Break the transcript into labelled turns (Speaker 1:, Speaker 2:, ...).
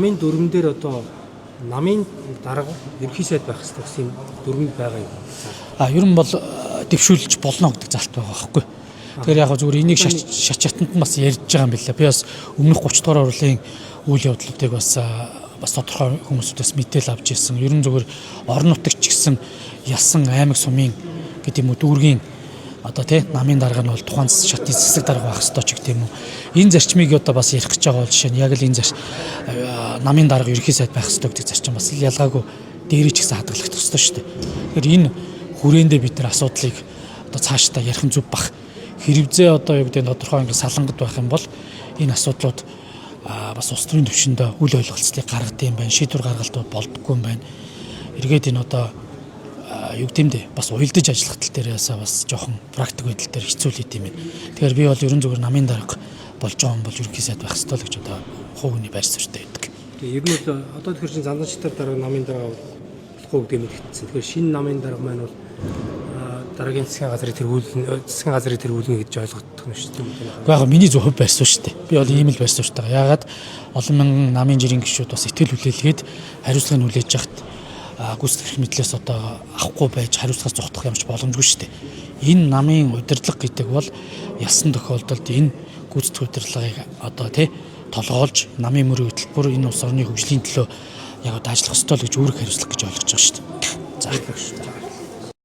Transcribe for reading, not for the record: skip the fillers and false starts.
Speaker 1: Намын дүрмэн дээр одоо намын дарга ерхий сайд байх хэрэгтэй гэсэн дүрмэнд байгаа юм.
Speaker 2: Ер нь бол дэвшүүлж болно гэдэг залт байгаа байхгүй. Тэгэхээр яг зүгээр энийг шатанд нь бас ярьж байгаа юм билээ. Би бас өмнөх 30 дугаар хурлын үйл явдлуудыг бас тодорхой хүмүүсээс мэдээлэл авч ирсэн. Ер нь зүгээр орон нутагч гэсэн ялсан аймаг сумын гэдэг юм уу дүүргийн одоо тий намын дарга нь бол тухайн шатны засаг дарга байх ёстой ч гэх юм уу. Энэ зарчмыг одоо бас ярих гэж байгаа бол жишээ нь яг л энэ намын дарга ерхий сайд байх ёстой гэдэг зарчим бас ялгаагүй дээрээ ч гэсэн хадгалагдах ёстой шүү дээ. Тэгэхээр энэ хүрээндээ бид нар асуудлыг одоо цаашдаа ярих нь зүв бах. Хэрвзээ одоо юу гэдэг нь тодорхой ингэ салангад байх юм бол энэ асуудлууд бас улс төрийн түвшиндээ үл ойлголцлыг гаргадаг юм байна. Шийдвэр гаргалтууд болдоггүй юм байна. Эргээд энэ одоо юу гэмдэ бас уялдаж ажиллах тал дээрээс бас жоохон практик байдал дээр хэцүү л идэм юм. Тэгэхээр би бол ерөн зүгээр намын дарга болж байгаа юм бол ерөнхий сайд байх ёстой л гэж одоо хувийн байр суурьтай байдаг.
Speaker 1: Тэгээ ер нь бол одоо тэгэхээр чин занданчтай дарга намын дарга болохгүй гэдэг мэдгэцсэн. Тэгэхээр шинэ намын дарга маань бол дараагийн засгийн газрыг тэргүүлнэ гэж ойлгогддог нь шүү дээ.
Speaker 2: Гэхдээ яг миний зөв байр суурь шүү дээ. Би бол ийм л байр суурьтай. Яагаад олон мянган намын жирийн гишүүд бас итгэл хүлээлгээд хариуцлагыг хүлээж явахт гүйцэтгэх мэдлээс одоо авахгүй байж хариуцлагаас зогтох юмч боломжгүй шүү дээ. Энэ намын удирдлага гэдэг бол ялсан тохиолдолд энэ гүйцэтгэх удирдлагыг одоо толгоолж намын мөрийн хөтөлбөр энэ улс орны хөгжлийн төлөө яг ажиллах ёстой л гэж үүрэг хариуцлага гэж ойлгож байгаа шүү дээ. За.